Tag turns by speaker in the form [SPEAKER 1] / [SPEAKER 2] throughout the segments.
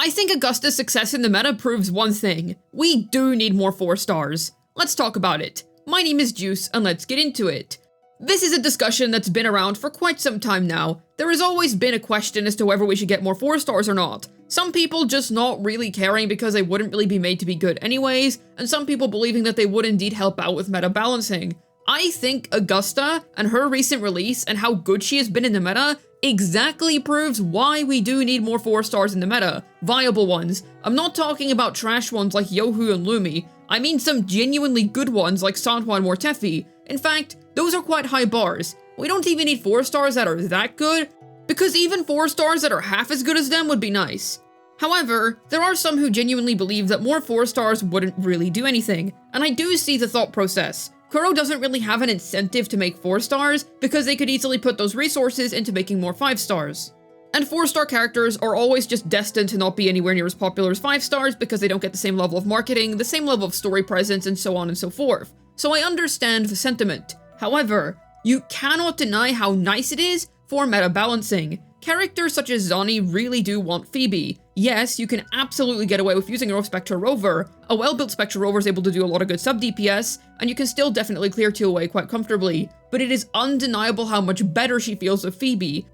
[SPEAKER 1] I think Augusta's success in the meta proves one thing. We do need more 4 stars. Let's talk about it. My name is Juice, and let's get into it. This is a discussion that's been around for quite some time now. There has always been a question as to whether we should get more 4 stars or not. Some people just not really caring because they wouldn't really be made to be good anyways, and some people believing that they would indeed help out with meta balancing. I think Augusta and her recent release and how good she has been in the meta exactly proves why we do need more 4 stars in the meta. Viable ones. I'm not talking about trash ones like Yohu and Lumi. I mean some genuinely good ones like Sanhua and Mortefi. In fact, those are quite high bars. We don't even need 4 stars that are that good, because even 4 stars that are half as good as them would be nice. However, there are some who genuinely believe that more 4 stars wouldn't really do anything, and I do see the thought process. Kuro doesn't really have an incentive to make 4 stars, because they could easily put those resources into making more 5 stars. And 4-star characters are always just destined to not be anywhere near as popular as 5 stars because they don't get the same level of marketing, the same level of story presence, and so on and so forth. So I understand the sentiment. However, you cannot deny how nice it is for meta balancing. Characters such as Zani really do want Phoebe. Yes, you can absolutely get away with using her Spectre Rover. A well-built Spectre Rover is able to do a lot of good sub-DPS, and you can still definitely clear 2 away quite comfortably. But it is undeniable how much better she feels with Phoebe.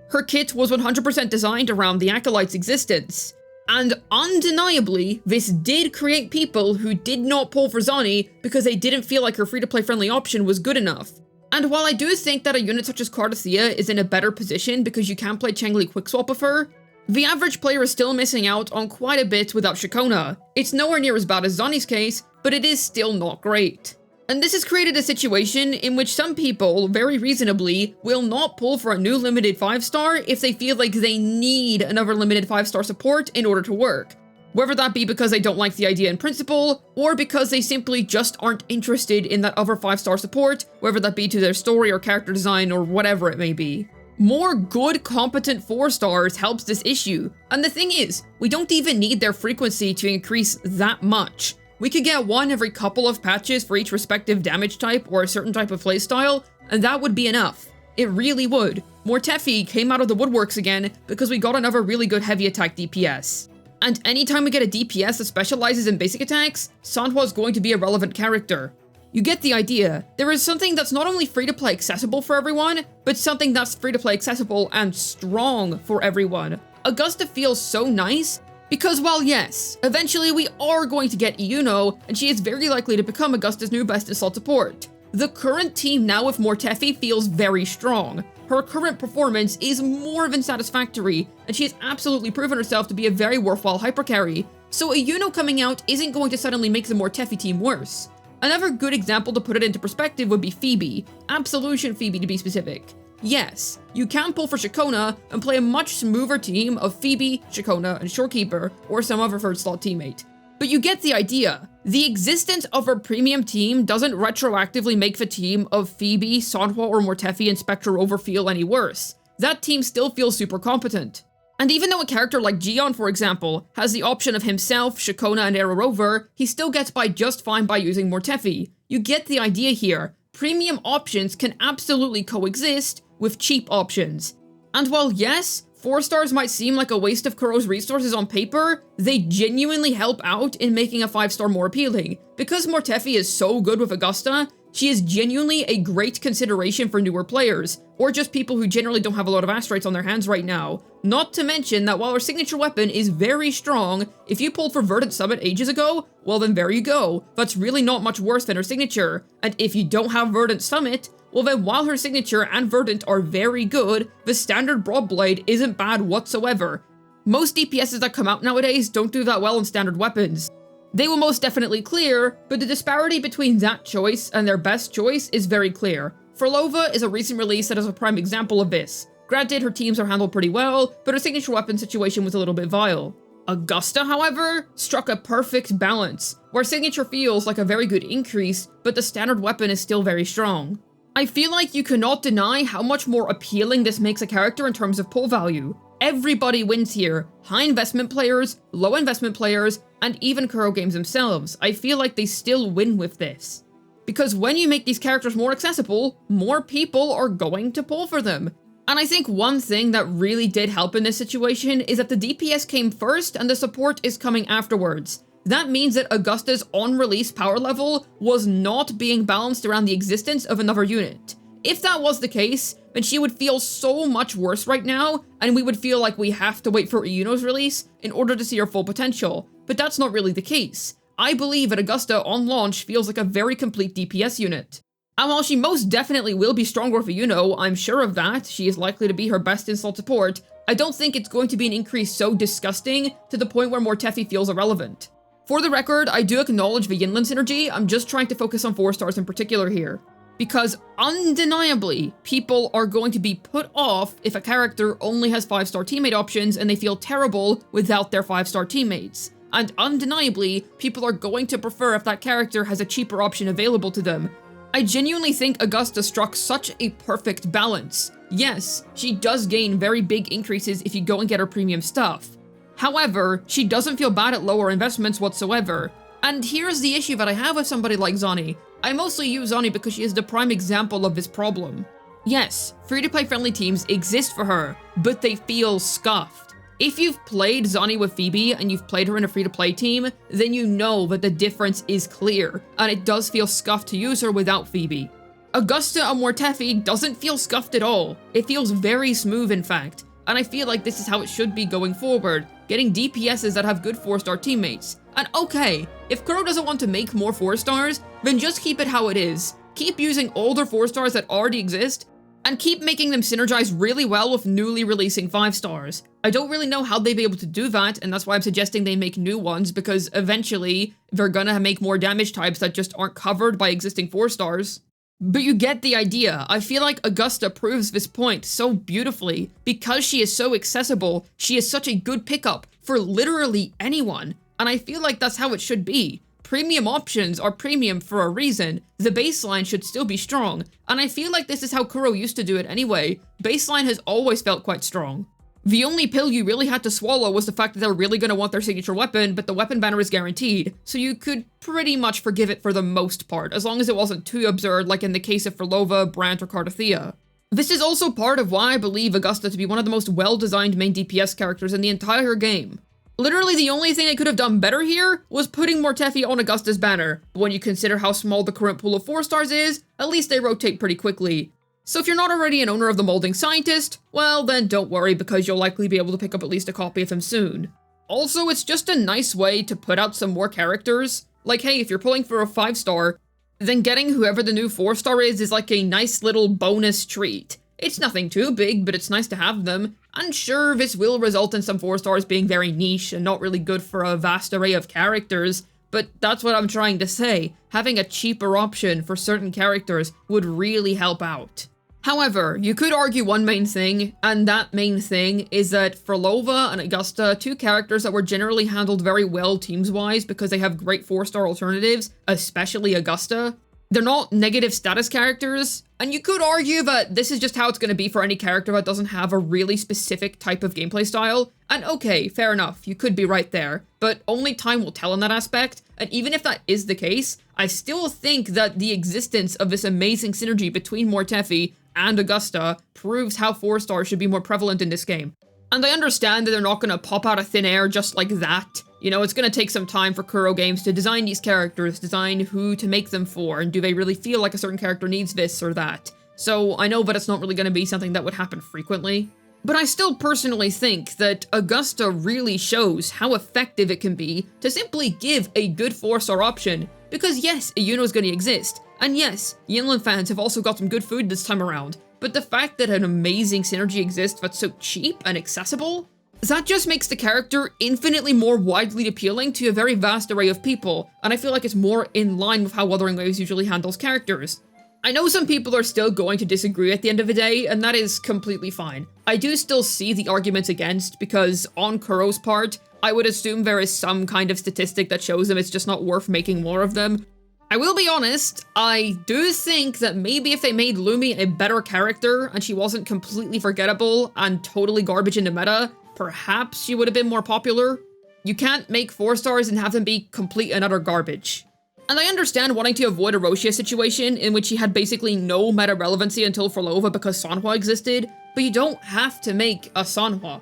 [SPEAKER 1] Her kit was 100% designed around the Acolyte's existence. And undeniably, this did create people who did not pull for Zani because they didn't feel like her free-to-play friendly option was good enough. And while I do think that a unit such as Cardathea is in a better position because you can play Changli Quickswap with her, the average player is still missing out on quite a bit without Shakona. It's nowhere near as bad as Zani's case, but it is still not great. And this has created a situation in which some people, very reasonably, will not pull for a new limited 5-star if they feel like they need another limited 5-star support in order to work. Whether that be because they don't like the idea in principle, or because they simply just aren't interested in that other 5-star support, whether that be to their story or character design or whatever it may be. More good, competent 4 stars helps this issue. And the thing is, we don't even need their frequency to increase that much. We could get 1 every couple of patches for each respective damage type or a certain type of playstyle, and that would be enough. It really would. Mortefi came out of the woodworks again because we got another really good heavy attack DPS. And anytime we get a DPS that specializes in basic attacks, Sanhua is going to be a relevant character. You get the idea. There is something that's not only free-to-play accessible for everyone, but something that's free-to-play accessible and strong for everyone. Augusta feels so nice because while yes, eventually we are going to get Yuno, and she is very likely to become Augusta's new best assault support, the current team now with Mortefi feels very strong. Her current performance is more than satisfactory, and she has absolutely proven herself to be a very worthwhile hypercarry, so a Yuno coming out isn't going to suddenly make the Mortefi team worse. Another good example to put it into perspective would be Phoebe, Absolution Phoebe to be specific. Yes, you can pull for Shakona and play a much smoother team of Phoebe, Shakona, and Shorekeeper, or some other 3rd slot teammate. But you get the idea. The existence of a premium team doesn't retroactively make the team of Phoebe, Sanhua, or Mortefi and Spectre Rover feel any worse. That team still feels super competent. And even though a character like Gion, for example, has the option of himself, Shakona, and Era Rover, he still gets by just fine by using Mortefi. You get the idea here. Premium options can absolutely coexist with cheap options. And while yes, 4 stars might seem like a waste of Kuro's resources on paper, they genuinely help out in making a 5-star more appealing. Because Mortefi is so good with Augusta, she is genuinely a great consideration for newer players, or just people who generally don't have a lot of astrates on their hands right now. Not to mention that while her signature weapon is very strong, if you pulled for Verdant Summit ages ago, well then there you go. That's really not much worse than her signature. And if you don't have Verdant Summit, well then while her signature and Verdant are very good, the standard Broadblade isn't bad whatsoever. Most DPSs that come out nowadays don't do that well on standard weapons. They will most definitely clear, but the disparity between that choice and their best choice is very clear. Frolova is a recent release that is a prime example of this. Granted, her teams are handled pretty well, but her signature weapon situation was a little bit vile. Augusta, however, struck a perfect balance, where signature feels like a very good increase, but the standard weapon is still very strong. I feel like you cannot deny how much more appealing this makes a character in terms of pull value. Everybody wins here. High investment players, low investment players, and even Kuro games themselves. I feel like they still win with this. Because when you make these characters more accessible, more people are going to pull for them. And I think one thing that really did help in this situation is that the DPS came first and the support is coming afterwards. That means that Augusta's on-release power level was not being balanced around the existence of another unit. If that was the case, then she would feel so much worse right now, and we would feel like we have to wait for Yuno's release in order to see her full potential. But that's not really the case. I believe that Augusta on launch feels like a very complete DPS unit. And while she most definitely will be stronger with Yuno, I'm sure of that, she is likely to be her best in-slot support, I don't think it's going to be an increase so disgusting to the point where Mortefi feels irrelevant. For the record, I do acknowledge the Yinlan synergy, I'm just trying to focus on 4 stars in particular here. Because undeniably, people are going to be put off if a character only has 5-star teammate options and they feel terrible without their 5-star teammates. And undeniably, people are going to prefer if that character has a cheaper option available to them. I genuinely think Augusta struck such a perfect balance. Yes, she does gain very big increases if you go and get her premium stuff. However, she doesn't feel bad at lower investments whatsoever. And here's the issue that I have with somebody like Zani. I mostly use Zani because she is the prime example of this problem. Yes, free-to-play friendly teams exist for her, but they feel scuffed. If you've played Zani with Phoebe and you've played her in a free-to-play team, then you know that the difference is clear, and it does feel scuffed to use her without Phoebe. Augusta on Mortefi doesn't feel scuffed at all. It feels very smooth, in fact, and I feel like this is how it should be going forward, getting DPSs that have good 4-star teammates. And okay, if Kuro doesn't want to make more 4 stars, then just keep it how it is. Keep using older 4 stars that already exist, and keep making them synergize really well with newly releasing 5 stars. I don't really know how they'd be able to do that, and that's why I'm suggesting they make new ones, because eventually they're gonna make more damage types that just aren't covered by existing 4 stars. But you get the idea. I feel like Augusta proves this point so beautifully. Because she is so accessible, she is such a good pickup for literally anyone. And I feel like that's how it should be. Premium options are premium for a reason. The baseline should still be strong. And I feel like this is how Kuro used to do it anyway. Baseline has always felt quite strong. The only pill you really had to swallow was the fact that they're really going to want their signature weapon, but the weapon banner is guaranteed, so you could pretty much forgive it for the most part, as long as it wasn't too absurd like in the case of Frolova, Brant, or Cardathea. This is also part of why I believe Augusta to be one of the most well-designed main DPS characters in the entire game. Literally the only thing they could have done better here was putting Mortefi on Augusta's banner, but when you consider how small the current pool of 4 stars is, at least they rotate pretty quickly. So if you're not already an owner of the Molding Scientist, well then don't worry because you'll likely be able to pick up at least a copy of him soon. Also, it's just a nice way to put out some more characters. Like hey, if you're pulling for a 5-star, then getting whoever the new 4-star is like a nice little bonus treat. It's nothing too big, but it's nice to have them. And sure, this will result in some 4 stars being very niche and not really good for a vast array of characters, but that's what I'm trying to say. Having a cheaper option for certain characters would really help out. However, you could argue one main thing, and that main thing is that Frolova and Augusta, 2 characters that were generally handled very well teams-wise because they have great 4-star alternatives, especially Augusta. They're not negative status characters, and you could argue that this is just how it's going to be for any character that doesn't have a really specific type of gameplay style, and okay, fair enough, you could be right there, but only time will tell in that aspect, and even if that is the case, I still think that the existence of this amazing synergy between Mortefi and Augusta proves how 4 stars should be more prevalent in this game. And I understand that they're not going to pop out of thin air just like that. You know, it's going to take some time for Kuro Games to design these characters, design who to make them for, and do they really feel like a certain character needs this or that. So I know that it's not really going to be something that would happen frequently. But I still personally think that Augusta really shows how effective it can be to simply give a good 4-star option. Because yes, Yuno is going to exist. And yes, Yinland fans have also got some good food this time around. But the fact that an amazing synergy exists that's so cheap and accessible, that just makes the character infinitely more widely appealing to a very vast array of people, and I feel like it's more in line with how Wuthering Waves usually handles characters. I know some people are still going to disagree at the end of the day, and that is completely fine. I do still see the arguments against, because on Kuro's part, I would assume there is some kind of statistic that shows them it's just not worth making more of them. I will be honest, I do think that maybe if they made Lumi a better character and she wasn't completely forgettable and totally garbage in the meta, perhaps she would have been more popular. You can't make 4 stars and have them be complete and utter garbage. And I understand wanting to avoid a Roshia situation in which she had basically no meta relevancy until Frolova because Sanhua existed, but you don't have to make a Sanhwa.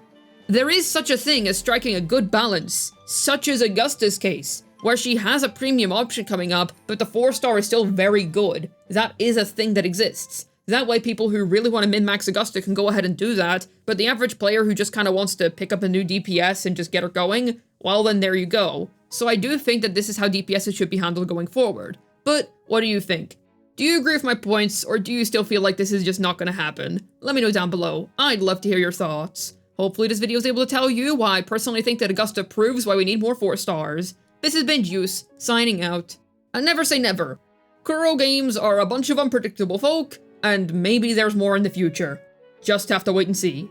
[SPEAKER 1] There is such a thing as striking a good balance, such as Augusta's case, where she has a premium option coming up, but the 4-star is still very good. That is a thing that exists. That way people who really want to min-max Augusta can go ahead and do that, but the average player who just kind of wants to pick up a new DPS and just get her going, well then there you go. So I do think that this is how DPSs should be handled going forward. But what do you think? Do you agree with my points, or do you still feel like this is just not going to happen? Let me know down below. I'd love to hear your thoughts. Hopefully this video is able to tell you why I personally think that Augusta proves why we need more 4-stars. This has been Juice, signing out. And never say never. Kuro games are a bunch of unpredictable folk, and maybe there's more in the future. Just have to wait and see.